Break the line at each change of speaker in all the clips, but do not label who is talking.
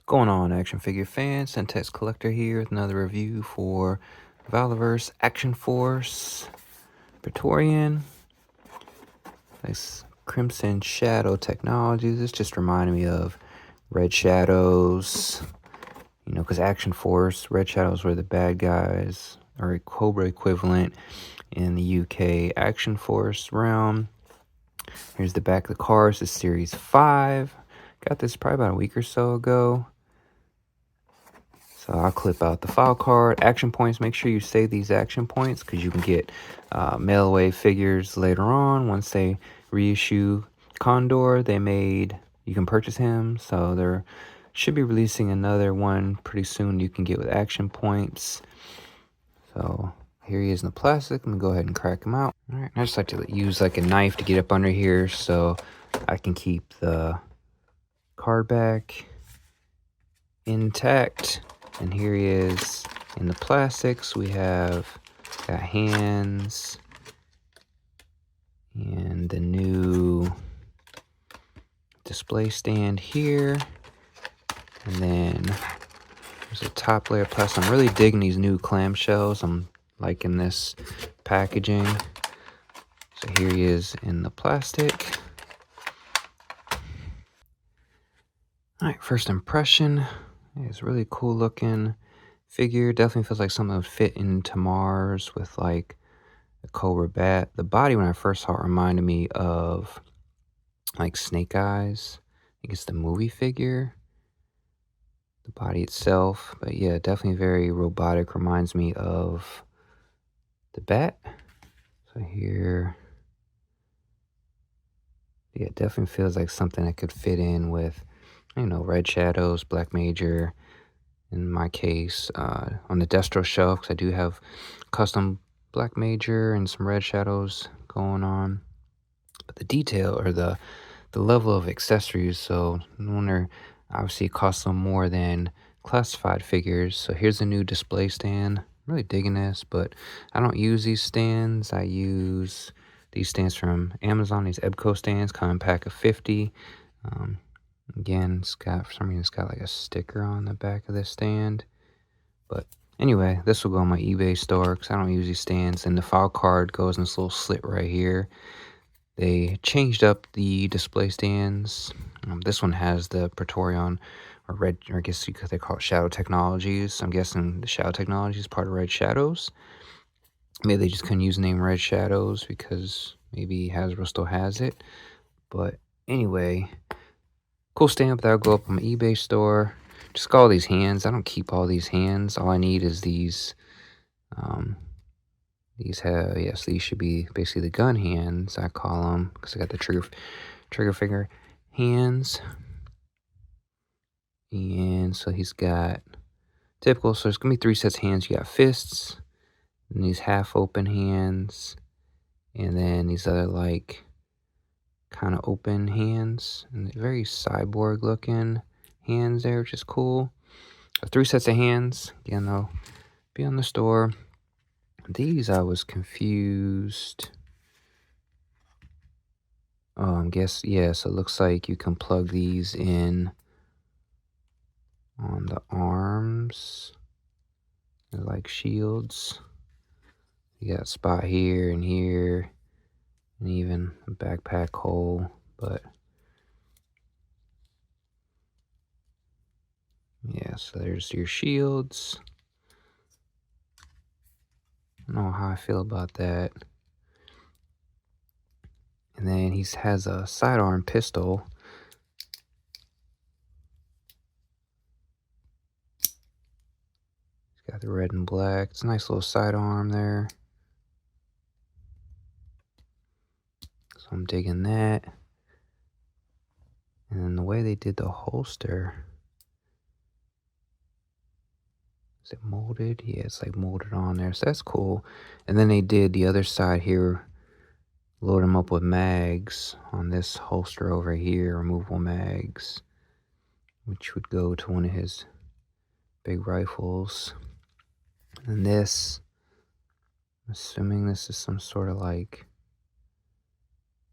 Going on, action figure fans? Centex Collector here with another review for Valaverse Action Force Praetorian. Nice Crimson Shadow Technologies. This just reminded me of Red Shadows, you know, because Action Force, Red Shadows were the bad guys, or a Cobra equivalent in the UK Action Force realm. Here's the back of the card. This is Series 5. Got this probably about a week or so ago. So I'll clip out the file card. Action points, make sure you save these action points because you can get mail away figures later on. Once they reissue Condor, you can purchase him. So they're should be releasing another one pretty soon you can get with action points. So here he is in the plastic. I'm gonna go ahead and crack him out. All right, I just like to use like a knife to get up under here so I can keep the card back intact. And here he is in the plastics. We got hands and the new display stand here. And then there's a top layer of plastic. I'm really digging these new clamshells. I'm liking this packaging. So here he is in the plastic. All right, first impression. It's really cool looking figure. Definitely feels like something that would fit into Mars with like a Cobra bat. The body when I first saw it reminded me of like Snake Eyes. I think it's the movie figure. The body itself. But yeah, definitely very robotic. Reminds me of the bat. So here. Yeah, it definitely feels like something that could fit in with, you know, Red Shadows, Black Major. In my case, on the Destro shelf, because I do have custom Black Major and some Red Shadows going on. But the detail or the level of accessories, so no wonder obviously it costs them more than classified figures. So here's a new display stand. I'm really digging this, but I don't use these stands. I use these stands from Amazon, these Ebco stands, come in a pack of 50. Again, for some reason, it's got like a sticker on the back of this stand. But anyway, this will go on my eBay store because I don't use these stands. And the file card goes in this little slit right here. They changed up the display stands. This one has the Praetorian or Red, or I guess they call it Shadow Technologies. I'm guessing the Shadow Technologies is part of Red Shadows. Maybe they just couldn't use the name Red Shadows because maybe Hasbro still has it. But anyway, cool stamp that'll go up on my eBay store. Just got all these hands. I don't keep all these hands. All I need is these. These should be basically the gun hands, I call them, because I got the trigger finger hands. And so he's got typical, so there's gonna be 3 sets of hands. You got fists, and these half open hands, and then these other like kind of open hands, and very cyborg looking hands there, which is cool. So 3 sets of hands. Again, they'll be on the store. These I was confused. I guess, yeah, so it looks like you can plug these in on the arms. They're like shields. You got a spot here and here, and even a backpack hole, but yeah, so there's your shields. I don't know how I feel about that. And then he has a sidearm pistol. He's got the red and black. It's a nice little sidearm there. So I'm digging that. And then the way they did the holster. Is it molded? Yeah, it's like molded on there. So that's cool. And then they did the other side here. Load them up with mags on this holster over here. Removable mags. Which would go to one of his big rifles. And this. I'm assuming this is some sort of like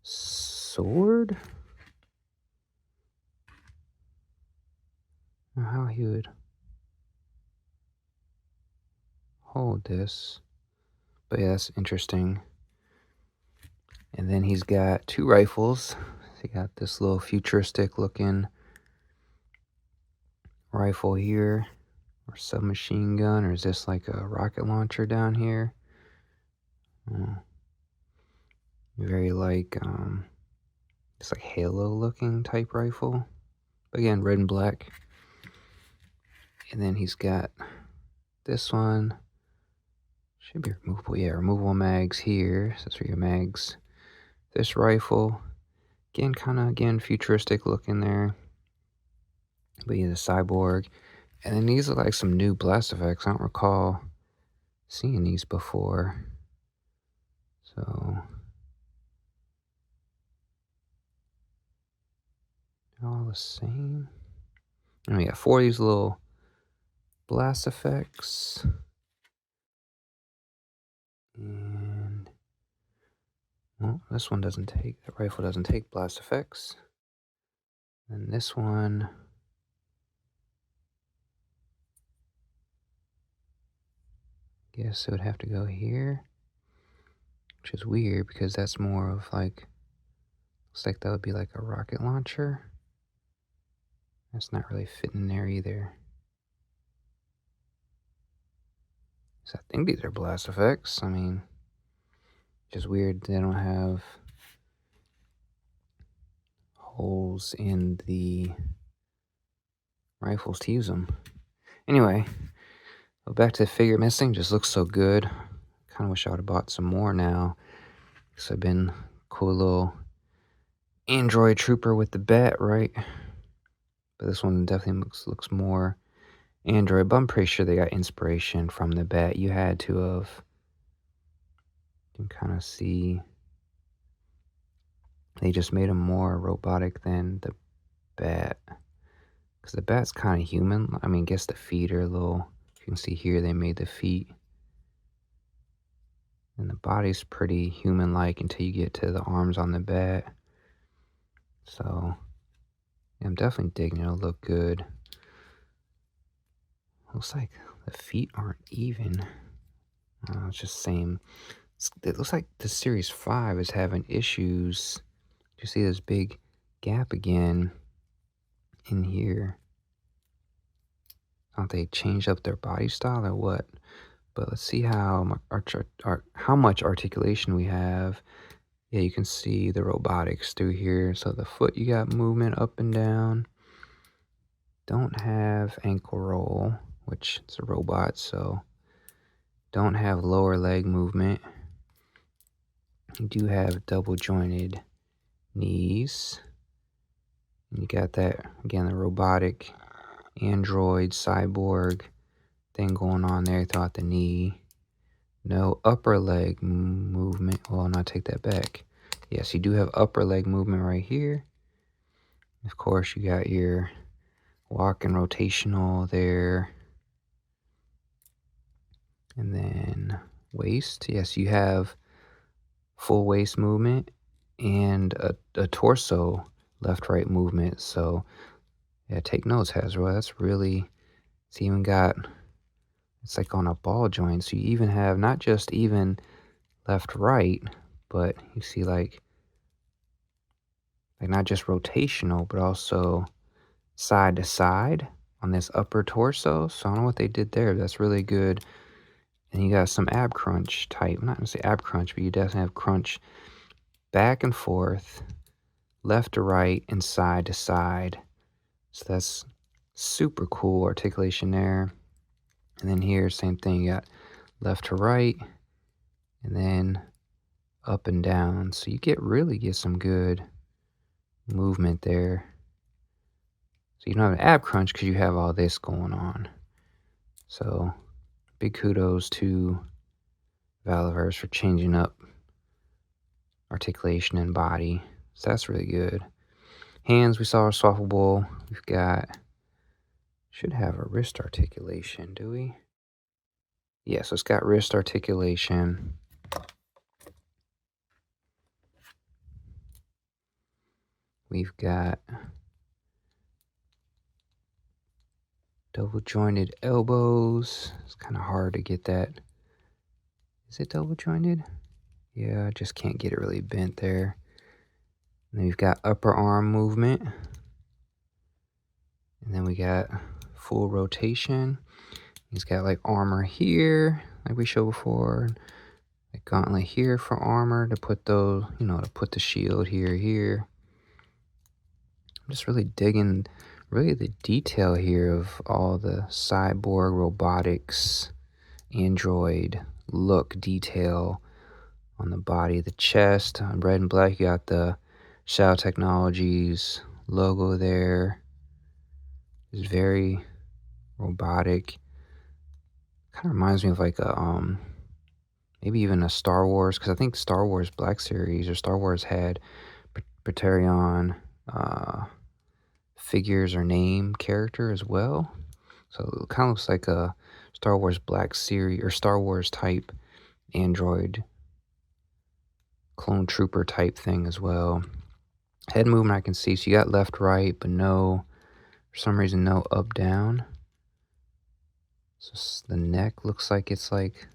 sword? I don't know how why he would hold this. But yeah, that's interesting. And then he's got two rifles. He got this little futuristic looking rifle here, or submachine gun, or is this like a rocket launcher down here? Very like it's like Halo looking type rifle. Again, red and black. And then he's got this one. Should be removable. Yeah, removable mags here. So that's for your mags. This rifle, again, kind of futuristic looking there. But yeah, the cyborg. And then these are like some new blast effects. I don't recall seeing these before. So they're all the same. And we got 4 of these little blast effects. And well, this one doesn't take, that rifle doesn't take blast effects. And this one, guess it would have to go here, which is weird because that's more of like, looks like that would be like a rocket launcher. That's not really fitting there either. So I think these are blast effects. I mean, just weird they don't have holes in the rifles to use them. Anyway, go back to the figure missing. Just looks so good. Kind of wish I would have bought some more now. Because I've been cool little android trooper with the bat, right? But this one definitely looks more android. But I'm pretty sure they got inspiration from the bat. You had to have. You can kind of see. They just made him more robotic than the bat. Because the bat's kind of human. I mean, I guess the feet are a little. You can see here they made the feet. And the body's pretty human-like until you get to the arms on the bat. So, yeah, I'm definitely digging it. It'll look good. Looks like the feet aren't even. It's just same. It looks like the Series 5 is having issues. You see this big gap again in here. I don't know if they changed up their body style or what. But let's see how much articulation we have. Yeah, you can see the robotics through here. So the foot, you got movement up and down. Don't have ankle roll, which is a robot, so don't have lower leg movement. You do have double jointed knees. You got that, again, the robotic android cyborg thing going on there throughout the knee. No upper leg movement. Well, no, take that back. Yes, you do have upper leg movement right here. Of course, you got your walk and rotational there. And then waist. Yes, you have full waist movement and a torso left-right movement. So, yeah, take notes, Heatherwilde. That's really, it's even got, it's like on a ball joint. So you even have not just even left-right, but you see like not just rotational, but also side to side on this upper torso. So I don't know what they did there. That's really good. And you got some ab crunch type. Not gonna say ab crunch, but you definitely have crunch back and forth, left to right, and side to side. So that's super cool articulation there. And then here, same thing. You got left to right, and then up and down. So you really get some good movement there. So you don't have an ab crunch because you have all this going on. So big kudos to Valaverse for changing up articulation and body. So that's really good. Hands, we saw are swappable. We've got, should have a wrist articulation, do we? Yeah, so it's got wrist articulation. We've got Double jointed elbows. It's kind of hard to get that. Is it double jointed? Yeah, I just can't get it really bent there. And then we've got upper arm movement. And then we got full rotation. He's got like armor here, like we showed before. Like gauntlet here for armor to put those, to put the shield here. I'm just really digging really the detail here of all the cyborg robotics, android look detail on the body, the chest. On red and black, you got the Shadow Technologies logo there. It's very robotic. Kind of reminds me of like a maybe even a Star Wars, because I think Star Wars Black Series or Star Wars had Praetorian figures or name character as well. So it kind of looks like a Star Wars Black Series or Star Wars type android clone trooper type thing as well. Head movement I can see. So you got left, right, but no, for some reason, no up, down. So the neck looks like it's like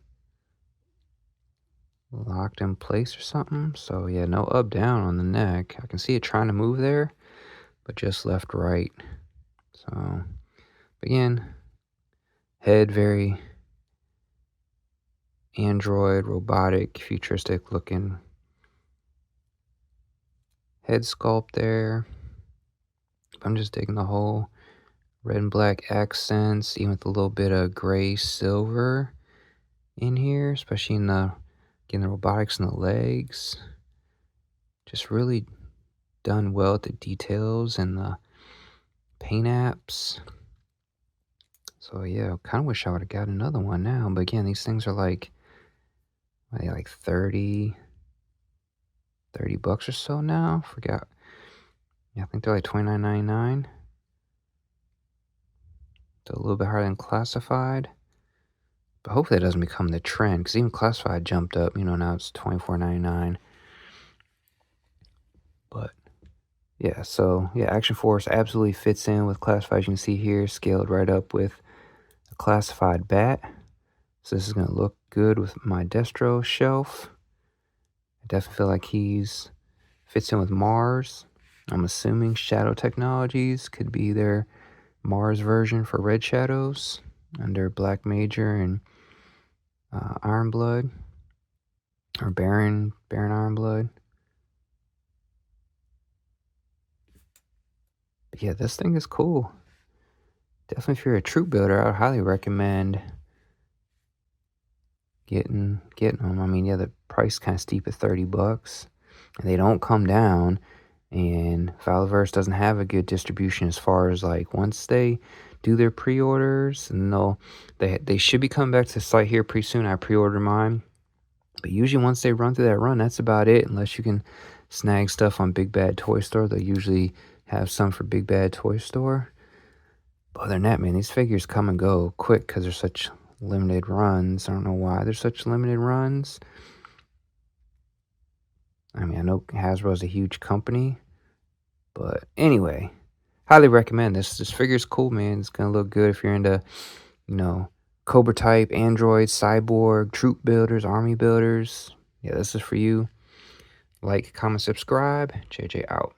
locked in place or something. So yeah, no up, down on the neck. I can see it trying to move there, but just left, right. So again, head very android, robotic, futuristic looking head sculpt there. I'm just digging the whole red and black accents, even with a little bit of gray silver in here, especially in the robotics in the legs. Just really done well with the details and the paint apps. So yeah, kind of wish I would have got another one now. But again, these things are like 30 bucks or so now. Forgot. Yeah, I think they're like $29.99. So a little bit higher than classified. But hopefully that doesn't become the trend, because even classified jumped up. Now it's $24.99. But yeah, so yeah, Action Force absolutely fits in with classified. As you can see here, scaled right up with a classified bat. So this is going to look good with my Destro shelf. I definitely feel like he's fits in with Mars. I'm assuming Shadow Technologies could be their Mars version for Red Shadows under Black Major and Iron Blood, or Baron Iron Blood. But yeah, this thing is cool. Definitely, if you're a troop builder, I would highly recommend getting them. I mean, yeah, the price kind of steep at 30 bucks, and they don't come down. And Valaverse doesn't have a good distribution as far as like once they do their pre-orders, and they should be coming back to the site here pretty soon. I pre-ordered mine, but usually once they run through that run, that's about it. Unless you can snag stuff on Big Bad Toy Store, they usually have some for Big Bad Toy Store. But other than that, man, these figures come and go quick because they're such limited runs. I don't know why they're such limited runs. I mean, I know Hasbro's a huge company, but anyway, highly recommend this. This figure's cool, man. It's gonna look good if you're into, Cobra type, android, cyborg, troop builders, army builders. Yeah, this is for you. Like, comment, subscribe. JJ out.